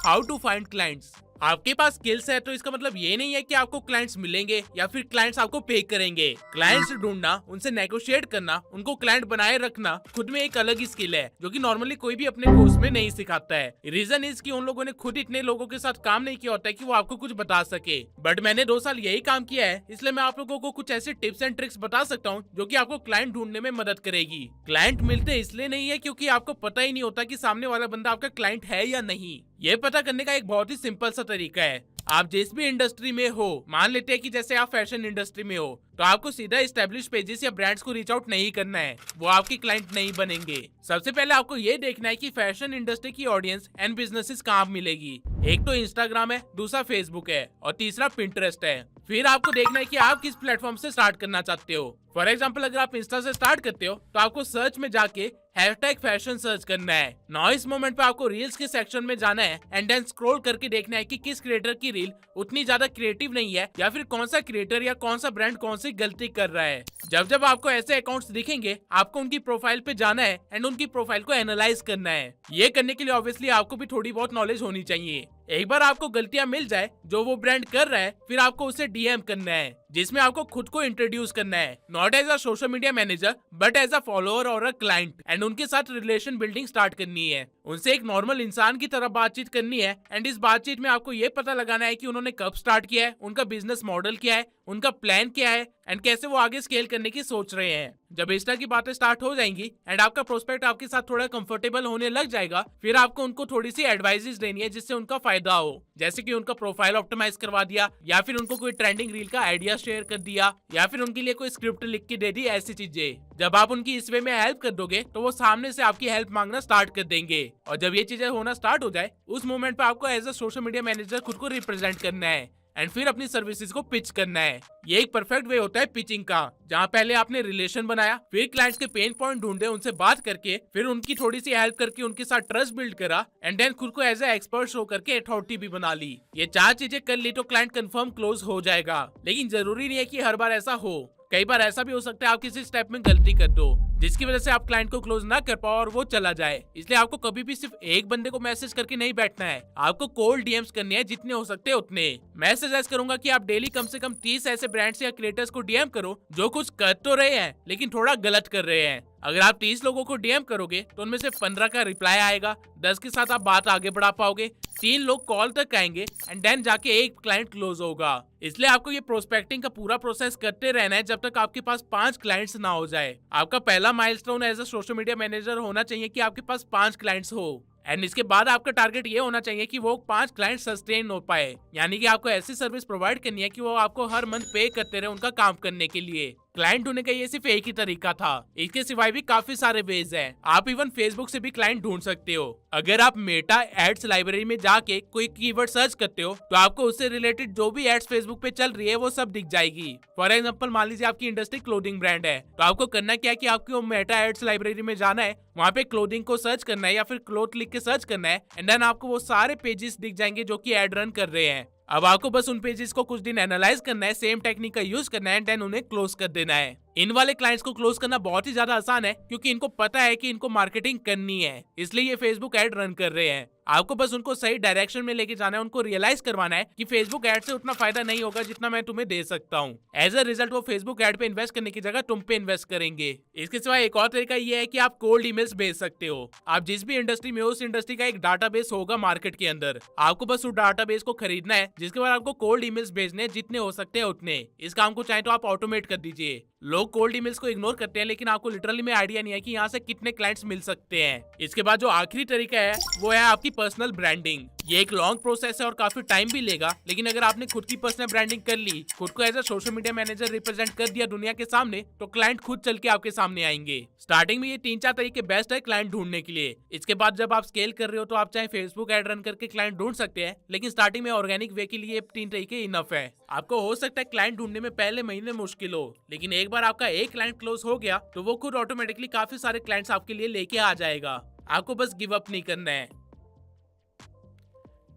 How to find clients. आपके पास स्किल्स है तो इसका मतलब ये नहीं है कि आपको क्लाइंट्स मिलेंगे या फिर क्लाइंट्स आपको पे करेंगे। क्लाइंट्स ढूंढना, उनसे नेगोशिएट करना, उनको क्लाइंट बनाए रखना खुद में एक अलग ही स्किल है जो कि नॉर्मली कोई भी अपने कोर्स में नहीं सिखाता है। रीजन इज कि उन लोगों ने खुद इतने लोगों के साथ काम नहीं किया होता है कि वो आपको कुछ बता सके। बट मैंने 2 साल यही काम किया है, इसलिए मैं आप लोगों को कुछ ऐसे टिप्स एंड ट्रिक्स बता सकता हूँ जो कि आपको क्लाइंट ढूंढने में मदद करेगी। क्लाइंट मिलते इसलिए नहीं है क्योंकि आपको पता ही नहीं होता कि सामने वाला बंदा आपका क्लाइंट है या नहीं। ये पता करने का एक बहुत ही सिंपल सा तरीका है। आप जिस भी इंडस्ट्री में हो, मान लेते हैं कि जैसे आप फैशन इंडस्ट्री में हो, तो आपको सीधा एस्टेब्लिश पेजेस या ब्रांड्स को रीच आउट नहीं करना है, वो आपके क्लाइंट नहीं बनेंगे। सबसे पहले आपको ये देखना है कि फैशन इंडस्ट्री की ऑडियंस एंड बिजनेसेस कहाँ मिलेगी। एक तो इंस्टाग्राम है, दूसरा फेसबुक है और तीसरा पिंटरेस्ट है। फिर आपको देखना है कि आप किस प्लेटफॉर्म से स्टार्ट करना चाहते हो। फॉर एग्जाम्पल अगर आप इंस्टा से स्टार्ट करते हो तो आपको सर्च में जाके हैशटैग फैशन सर्च करना है। नाउ इस मोमेंट पे आपको रील्स के सेक्शन में जाना है एंड देन स्क्रॉल करके देखना है कि किस क्रिएटर की रील उतनी ज्यादा क्रिएटिव नहीं है या फिर कौन सा क्रिएटर या कौन सा ब्रांड कौन से सी गलती कर रहा है। जब जब आपको ऐसे अकाउंट्स दिखेंगे, आपको उनकी प्रोफाइल पे जाना है एंड उनकी प्रोफाइल को एनालाइज करना है। ये करने के लिए ऑब्वियसली आपको भी थोड़ी बहुत नॉलेज होनी चाहिए। एक बार आपको गलतियां मिल जाए जो वो ब्रांड कर रहा है, फिर आपको उसे डीएम करना है, जिसमें आपको खुद को इंट्रोड्यूस करना है, not as a social media manager but as a follower और अ क्लाइंट, एंड उनके साथ रिलेशन बिल्डिंग स्टार्ट करनी है। उनसे एक नॉर्मल इंसान की तरह बातचीत करनी है एंड इस बातचीत में आपको ये पता लगाना है कि उन्होंने कब स्टार्ट किया है, उनका बिजनेस मॉडल क्या है, उनका प्लान क्या है एंड कैसे वो आगे स्केल करने की सोच रहे हैं। जब इस तरह की बातें स्टार्ट हो जाएंगी एंड आपका प्रोस्पेक्ट आपके साथ थोड़ा कंफर्टेबल होने लग जाएगा, फिर आपको उनको थोड़ी सी एडवाइजेस देनी है जिससे उनका फायदा हो, जैसे कि उनका प्रोफाइल ऑप्टिमाइज करवा दिया, या फिर उनको कोई ट्रेंडिंग रील का आइडिया शेयर कर दिया, या फिर उनके लिए कोई स्क्रिप्ट लिख के दे दी। ऐसी चीजें जब आप उनकी इस वे में हेल्प कर दोगे तो वो सामने से आपकी हेल्प मांगना स्टार्ट कर देंगे, और जब ये चीजें होना स्टार्ट हो जाए उस मोमेंट पे आपको as a social media manager खुद को रिप्रेजेंट करना है एंड फिर अपनी सर्विसेज को पिच करना है। ये एक परफेक्ट वे होता है पिचिंग का, जहाँ पहले आपने रिलेशन बनाया, फिर क्लाइंट्स के पेन पॉइंट ढूंढे, उनसे बात करके, फिर उनकी थोड़ी सी हेल्प करके उनके साथ ट्रस्ट बिल्ड करा एंड देन खुद को एज ए एक्सपर्ट शो करके अथॉरिटी भी बना ली। ये 4 चीजें कर ली तो क्लाइंट कंफर्म क्लोज हो जाएगा। लेकिन जरूरी नहीं है कि हर बार ऐसा हो, कई बार ऐसा भी हो सकता है आप किसी स्टेप में गलती कर दो जिसकी वजह से आप क्लाइंट को क्लोज ना कर पाओ और वो चला जाए। इसलिए आपको कभी भी सिर्फ एक बंदे को मैसेज करके नहीं बैठना है, आपको कोल्ड डीएम्स करनी है, जितने हो सकते हैं उतने। मैं सजेस्ट करूंगा कि आप डेली कम से कम 30 ऐसे ब्रांड्स या क्रिएटर्स को डीएम करो जो कुछ कर तो रहे हैं लेकिन थोड़ा गलत कर रहे हैं। अगर आप 30 लोगों को डीएम करोगे तो उनमें से 15 का रिप्लाई आएगा, 10 के साथ आप बात आगे बढ़ा पाओगे, 3 लोग कॉल तक आएंगे एंड देन जाके एक क्लाइंट क्लोज होगा। इसलिए आपको ये प्रोस्पेक्टिंग का पूरा प्रोसेस करते रहना है जब तक आपके पास 5 क्लाइंट्स ना हो जाए। आपका पहला milestone as a social media manager होना चाहिए कि आपके पास 5 क्लाइंट्स हो एंड इसके बाद आपका टारगेट ये होना चाहिए कि वो 5 क्लाइंट सस्टेन हो पाए, यानी कि आपको ऐसी सर्विस प्रोवाइड करनी है कि वो आपको हर मंथ पे करते रहे उनका काम करने के लिए। क्लाइंट ढूंढने का ये सिर्फ एक ही तरीका था, इसके सिवाय भी काफी सारे वेज हैं। आप इवन फेसबुक से भी क्लाइंट ढूंढ सकते हो। अगर आप मेटा एड्स लाइब्रेरी में जाके कोई कीवर्ड सर्च करते हो तो आपको उससे रिलेटेड जो भी एड्स फेसबुक पे चल रही है वो सब दिख जाएगी। फॉर एग्जांपल मान लीजिए आपकी इंडस्ट्री क्लोथिंग ब्रांड है, तो आपको करना क्या है कि आपको मेटा एड्स लाइब्रेरी में जाना है, वहाँ पे क्लोथिंग को सर्च करना है या फिर क्लोथ लिख के सर्च करना है एंड देन आपको वो सारे पेजेस दिख जाएंगे जो कि एड रन कर रहे हैं। अब आपको बस उन पेजेस को कुछ दिन एनालाइज करना है, सेम टेक्निक का यूज करना है एंड देन उन्हें क्लोज कर देना है। इन वाले क्लाइंट्स को क्लोज करना बहुत ही ज्यादा आसान है क्योंकि इनको पता है कि इनको मार्केटिंग करनी है, इसलिए ये फेसबुक एड रन कर रहे हैं। आपको बस उनको सही डायरेक्शन में लेके जाना है, उनको रियलाइज करवाना है कि फेसबुक एड से उतना फायदा नहीं होगा जितना मैं तुम्हें दे सकता हूँ। एज अ रिजल्ट वो फेसबुक एड पे इन्वेस्ट करने की जगह तुम पे इन्वेस्ट करेंगे। इसके सिवा एक और तरीका ये है कि आप कोल्ड ईमेल्स भेज सकते हो। आप जिस भी इंडस्ट्री में हो उस इंडस्ट्री का एक डाटाबेस होगा मार्केट के अंदर, आपको बस उस डाटाबेस को खरीदना है, जिसके बाद आपको कोल्ड ईमेल्स भेजने हैं, जितने हो सकते हैं उतने। इस काम को चाहे तो आप ऑटोमेट कर दीजिए। लोग कोल्ड ईमेल्स को इग्नोर करते हैं लेकिन आपको लिटरली में आइडिया नहीं है कि यहाँ से कितने क्लाइंट्स मिल सकते हैं। इसके बाद जो आखिरी तरीका है वो है आपकी पर्सनल ब्रांडिंग। ये एक लॉन्ग प्रोसेस है और काफी टाइम भी लेगा, लेकिन अगर आपने खुद की पर्सनल ब्रांडिंग कर ली, खुद को as a social media manager represent कर दिया दुनिया के सामने, तो क्लाइंट खुद चल के आपके सामने आएंगे। स्टार्टिंग में ये 3-4 तरीके बेस्ट है क्लाइंट ढूंढने के लिए। इसके बाद जब आप स्केल कर रहे हो तो आप चाहे फेसबुक एड रन करके क्लाइंट ढूंढ सकते हैं, लेकिन स्टार्टिंग में ऑर्गेनिक वे के लिए 3 तरीके इनफ है। आपको हो सकता है क्लाइंट ढूंढने में पहले महीने मुश्किल हो, लेकिन एक बार आपका एक क्लाइंट क्लोज हो गया तो वो खुद ऑटोमेटिकली काफी सारे क्लाइंट्स आपके लिए लेके आ जाएगा। आपको बस गिव अप नहीं करना है।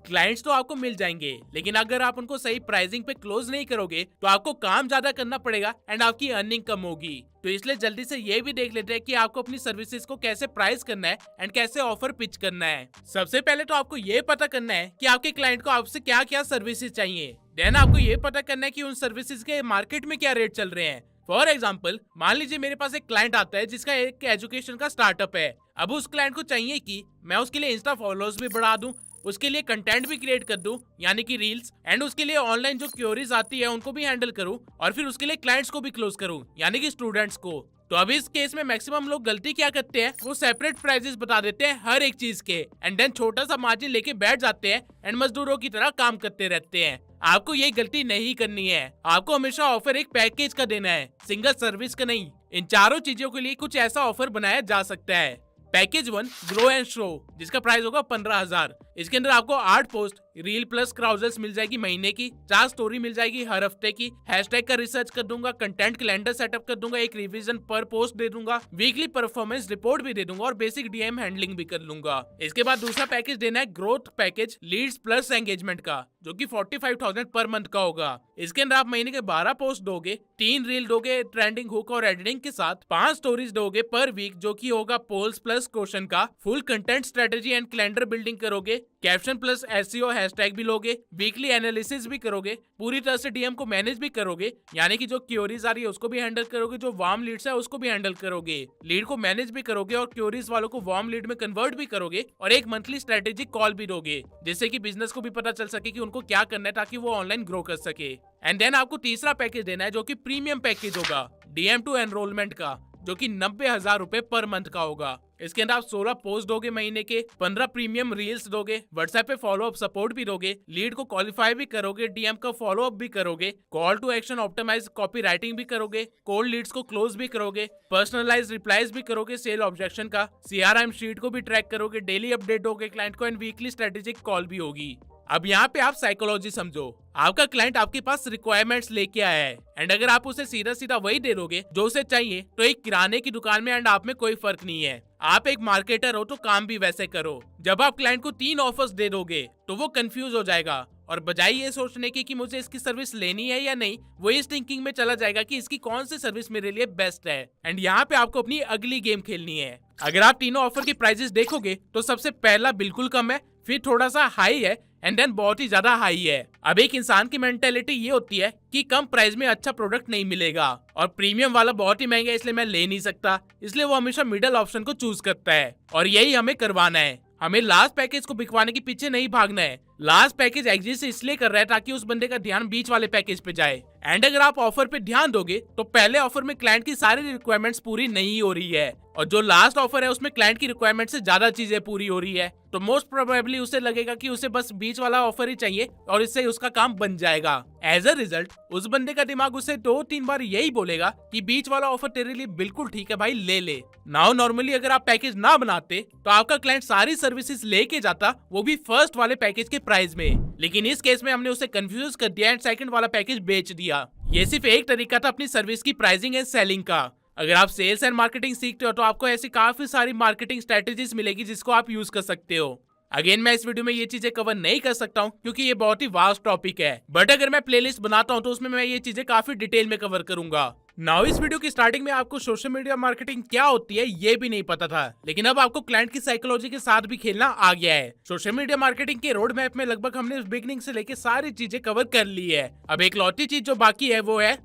क्लाइंट्स तो आपको मिल जाएंगे, लेकिन अगर आप उनको सही प्राइसिंग पे क्लोज नहीं करोगे तो आपको काम ज्यादा करना पड़ेगा एंड आपकी अर्निंग कम होगी। तो इसलिए जल्दी से ये भी देख लेते हैं कि आपको अपनी सर्विसेज को कैसे प्राइस करना है एंड कैसे ऑफर पिच करना है। सबसे पहले तो आपको ये पता करना है कि आपके क्लाइंट को आपसे क्या क्या सर्विसेज चाहिए। देन आपको ये पता करना है कि उन सर्विसेज के मार्केट में क्या रेट चल रहे हैं। फॉर एग्जाम्पल मान लीजिए मेरे पास एक क्लाइंट आता है जिसका एक एजुकेशन का स्टार्टअप है। अब उस क्लाइंट को चाहिए कि मैं उसके लिए इंस्टा फॉलोअर्स भी बढ़ा दूं, उसके लिए कंटेंट भी क्रिएट कर दूं यानी कि रील्स, एंड उसके लिए ऑनलाइन जो क्वेरीज आती है उनको भी हैंडल करूं, और फिर उसके लिए क्लाइंट्स को भी क्लोज करूं यानी कि स्टूडेंट्स को। तो अब इस केस में मैक्सिमम लोग गलती क्या करते हैं, वो सेपरेट प्राइसेस बता देते हैं हर एक चीज के एंड देन छोटा सा मार्जिन लेके बैठ जाते हैं एंड मजदूरों की तरह काम करते रहते हैं। आपको ये गलती नहीं करनी है। आपको हमेशा ऑफर एक पैकेज का देना है, सिंगल सर्विस का नहीं। इन चारों चीजों के लिए कुछ ऐसा ऑफर बनाया जा सकता है। पैकेज 1 ग्रो एंड शो, जिसका प्राइस होगा 15,000। इसके अंदर आपको 8 पोस्ट, रील प्लस क्राउजर्स मिल जाएगी महीने की, 4 स्टोरी मिल जाएगी हर हफ्ते की, हैशटैग का रिसर्च कर दूंगा, कंटेंट कैलेंडर सेटअप कर दूंगा, एक रिवीजन पर पोस्ट दे दूंगा, वीकली परफॉर्मेंस रिपोर्ट भी दे दूंगा और बेसिक डीएम हैंडलिंग भी कर लूंगा। इसके बाद दूसरा पैकेज देना है growth package leads plus engagement का, जो कि 45,000 पर मंथ का होगा। इसके अंदर आप महीने के 12 पोस्ट दोगे, 3 रील दोगे ट्रेंडिंग हुक और एडिटिंग के साथ, 5 स्टोरीज दोगे पर वीक जो कि होगा पोल्स प्लस क्वेश्चन का, full content strategy and calendar building करोगे, कैप्शन प्लस एसईओ हैशटैग भी लोगे, वीकली एनालिसिस भी करोगे, पूरी तरह से डीएम को मैनेज भी करोगे, यानी कि जो क्यूरीज आ रही है उसको भी हैंडल करोगे, जो वार्म लीड्स है उसको भी हैंडल करोगे, लीड को मैनेज भी करोगे और क्यूरीज वालों को वार्म लीड में कन्वर्ट भी करोगे और एक मंथली स्ट्रेटेजिक कॉल भी दोगे, जिससे कि बिजनेस को भी पता चल सके कि उनको क्या करना है ताकि वो ऑनलाइन ग्रो कर सके। एंड देन आपको तीसरा पैकेज देना है जो कि प्रीमियम पैकेज होगा डीएम टू एनरोलमेंट का, जो कि 90,000 रुपए पर मंथ का होगा। इसके अंदर आप 16 पोस्ट दोगे महीने के, 15 प्रीमियम रील्स दोगे, व्हाट्सएप पे फॉलो अप सपोर्ट भी दोगे, लीड को क्वालिफाई भी करोगे, डीएम का फॉलो अप भी करोगे, call to action optimize copywriting भी करोगे, कोल्ड लीड्स को क्लोज भी करोगे, पर्सनलाइज रिप्लाईज भी करोगे सेल ऑब्जेक्शन का, सीआरएम शीट को भी ट्रैक करोगे, डेली अपडेट दोगे क्लाइंट को एंड वीकली स्ट्रेटेजिक कॉल भी होगी। अब यहाँ पे आप साइकोलॉजी समझो, आपका क्लाइंट आपके पास रिक्वायरमेंट्स लेके आया है एंड अगर आप उसे सीधा सीधा वही दे दोगे जो उसे चाहिए तो एक किराने की दुकान में एंड आप में कोई फर्क नहीं है। आप एक मार्केटर हो तो काम भी वैसे करो। जब आप क्लाइंट को 3 ऑफर्स दे दोगे तो वो कंफ्यूज हो जाएगा और बजाय ये सोचने की कि मुझे इसकी सर्विस लेनी है या नहीं, वो इस थिंकिंग में चला जाएगा कि इसकी कौन सी सर्विस मेरे लिए बेस्ट है। एंड यहाँ पे आपको अपनी अगली गेम खेलनी है। अगर आप तीनों ऑफर की प्राइसेस देखोगे तो सबसे पहला बिल्कुल कम है, फिर थोड़ा सा हाई है एंड देन बहुत ही ज्यादा हाई है। अब एक इंसान की मेंटेलिटी ये होती है कि कम प्राइस में अच्छा प्रोडक्ट नहीं मिलेगा और प्रीमियम वाला बहुत ही महंगा है इसलिए मैं ले नहीं सकता, इसलिए वो हमेशा मिडिल ऑप्शन को चूज करता है और यही हमें करवाना है। हमें लास्ट पैकेज को बिकवाने के पीछे नहीं भागना है। लास्ट पैकेज एग्जिस्ट इसलिए कर रहा है ताकि उस बंदे का ध्यान बीच वाले पैकेज पे जाए। एंड अगर आप ऑफर पे ध्यान दोगे तो पहले ऑफर में क्लाइंट की सारी रिक्वायरमेंट्स पूरी नहीं हो रही है और जो लास्ट ऑफर है उसमें क्लाइंट की रिक्वायरमेंट से ज्यादा चीजें पूरी हो रही है, तो मोस्ट प्रोबेबली उसे लगेगा कि उसे बस बीच वाला ऑफर ही चाहिए और इससे उसका काम बन जाएगा। एज अ रिजल्ट उस बंदे का दिमाग उसे 2-3 बार यही बोलेगा कि बीच वाला ऑफर तेरे लिए बिल्कुल ठीक है भाई, ले ले। नाउ नॉर्मली अगर आप पैकेज ना बनाते तो आपका क्लाइंट सारी सर्विसेज लेके जाता, वो भी फर्स्ट वाले पैकेज के प्राइस में, लेकिन इस केस में हमने उसे कंफ्यूज कर दिया एंड सेकंड वाला पैकेज बेच दिया। ये सिर्फ एक तरीका था अपनी सर्विस की प्राइसिंग एंड सेलिंग का। अगर आप सेल्स एंड मार्केटिंग सीखते हो तो आपको ऐसी काफी सारी मार्केटिंग स्ट्रेटेजीज मिलेगी जिसको आप यूज कर सकते हो। अगेन मैं इस वीडियो में ये चीजें कवर नहीं कर सकता हूँ क्योंकि ये बहुत ही वास्ट टॉपिक है, बट अगर मैं प्लेलिस्ट बनाता हूँ तो उसमें मैं ये चीजें काफी डिटेल में कवर करूंगा। नाउ इस वीडियो की स्टार्टिंग में आपको सोशल मीडिया मार्केटिंग क्या होती है ये भी नहीं पता था, लेकिन अब आपको क्लाइंट की साइकोलॉजी के साथ भी खेलना आ गया है। सोशल मीडिया मार्केटिंग के रोड मैप में लगभग हमने बिगिनिंग से लेके सारी चीजें कवर कर ली है। अब एक लौती चीज जो बाकी है वो है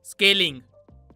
स्केलिंग।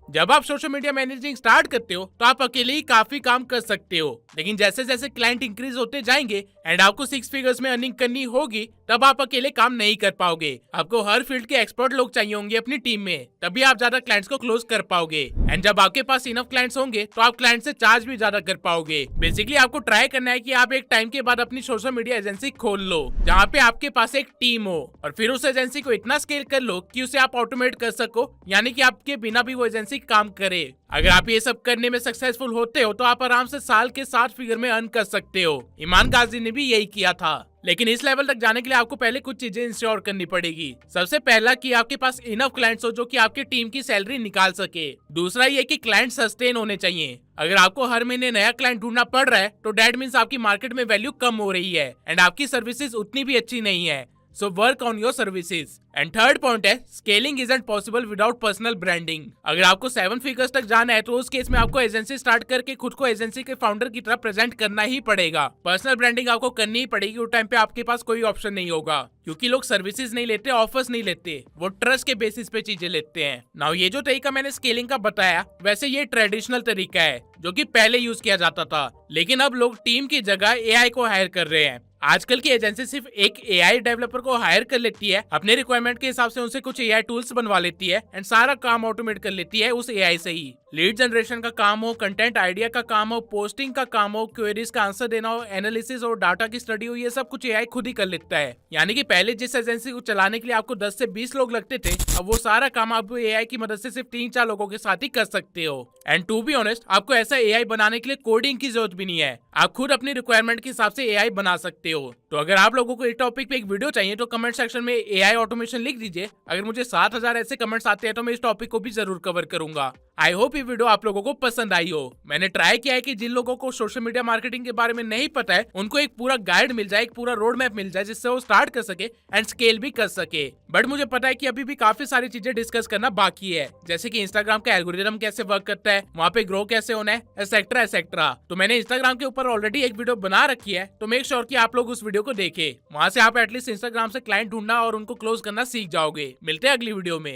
जब आप सोशल मीडिया मैनेजिंग स्टार्ट करते हो तो आप अकेले ही काफी काम कर सकते हो, लेकिन जैसे जैसे क्लाइंट इंक्रीज होते जाएंगे एंड आपको 6 फिगर्स में अर्निंग करनी होगी तब आप अकेले काम नहीं कर पाओगे। आपको हर फील्ड के एक्सपर्ट लोग चाहिए होंगे अपनी टीम में, तभी आप ज्यादा क्लाइंट्स को क्लोज कर पाओगे। एंड जब आपके पास इनफ क्लाइंट्स होंगे तो आप क्लाइंट से चार्ज भी ज्यादा कर पाओगे। बेसिकली आपको ट्राई करना है कि आप एक टाइम के बाद अपनी सोशल मीडिया एजेंसी खोल लो जहाँ पे आपके पास एक टीम हो और फिर उस एजेंसी को इतना स्केल कर लो कि उसे आप ऑटोमेट कर सको, यानी कि आपके बिना भी वो एजेंसी काम करे। अगर आप ये सब करने में सक्सेसफुल होते हो तो आप आराम से साल के 7 फिगर में अर्न कर सकते हो। ईमान गाजी ने भी यही किया था, लेकिन इस लेवल तक जाने के लिए आपको पहले कुछ चीजें इंश्योर करनी पड़ेगी। सबसे पहला कि आपके पास इनफ क्लाइंट्स हो जो कि आपकी टीम की सैलरी निकाल सके। दूसरा ये कि क्लाइंट सस्टेन होने चाहिए। अगर आपको हर महीने नया क्लाइंट ढूंढना पड़ रहा है तो डेट मींस आपकी मार्केट में वैल्यू कम हो रही है एंड आपकी सर्विसेज उतनी भी अच्छी नहीं है। So work on your services. And third point है scaling isn't possible without personal branding. अगर आपको 7 फिगर्स तक जाना है तो उस केस में आपको एजेंसी स्टार्ट करके खुद को एजेंसी के फाउंडर की तरह प्रेजेंट करना ही पड़ेगा। पर्सनल ब्रांडिंग आपको करनी ही पड़ेगी। उस टाइम पे आपके पास कोई ऑप्शन नहीं होगा क्योंकि लोग सर्विसेज नहीं लेते, ऑफर्स नहीं लेते, वो ट्रस्ट के बेसिस पे चीजें लेते हैं। नाउ ये जो तरीका मैंने स्केलिंग का बताया वैसे ये ट्रेडिशनल तरीका है जो कि पहले यूज किया जाता था, लेकिन अब लोग टीम की जगह एआई को हायर कर रहे हैं। आजकल की एजेंसी सिर्फ एक एआई डेवलपर को हायर कर लेती है, अपने रिक्वायरमेंट के हिसाब से उनसे कुछ एआई टूल्स बनवा लेती है एंड सारा काम ऑटोमेट कर लेती है उस एआई से ही। लीड जनरेशन का काम हो, कंटेंट आइडिया का काम हो, पोस्टिंग का काम हो, क्वेरीज का आंसर देना हो, एनालिसिस और डाटा की स्टडी हो, ये सब कुछ एआई खुद ही कर लेता है। यानी कि पहले जिस एजेंसी को चलाने के लिए आपको 10 से 20 लोग लगते थे, अब वो सारा काम आप एआई की मदद से सिर्फ 3-4 लोगों के साथ ही कर सकते हो। एंड टू बी ऑनेस्ट, आपको ऐसा एआई बनाने के लिए कोडिंग की जरूरत भी नहीं है। आप खुद अपनी रिक्वायरमेंट के हिसाब से एआई बना सकते हो। तो अगर आप लोगों को इस टॉपिक पे एक वीडियो चाहिए तो कमेंट सेक्शन में एआई ऑटोमेशन लिख दीजिए। अगर मुझे 7000 ऐसे कमेंट्स आते हैं तो मैं इस टॉपिक को भी जरूर कवर करूंगा। आई होप ये वीडियो आप लोगों को पसंद आई हो। मैंने ट्राई किया है कि जिन लोगों को सोशल मीडिया मार्केटिंग के बारे में नहीं पता है उनको एक पूरा गाइड मिल जाए, एक पूरा रोड मैप मिल जाए, जिससे वो स्टार्ट कर सके एंड स्केल भी कर सके। बट मुझे पता है कि अभी भी काफी सारी चीजें डिस्कस करना बाकी है, जैसे कि इंस्टाग्राम का एल्गोरिदम कैसे वर्क करता है, वहां पे ग्रो कैसे होना है, एसेट्रा एसेट्रा। तो मैंने इंस्टाग्राम के ऊपर ऑलरेडी एक वीडियो बना रखी है, तो मेक श्योर कि आप लोग उस वीडियो को देखें। वहां से आप एटलीस्ट इंस्टाग्राम से क्लाइंट ढूंढना और उनको क्लोज करना सीख जाओगे। मिलते हैं अगली वीडियो में।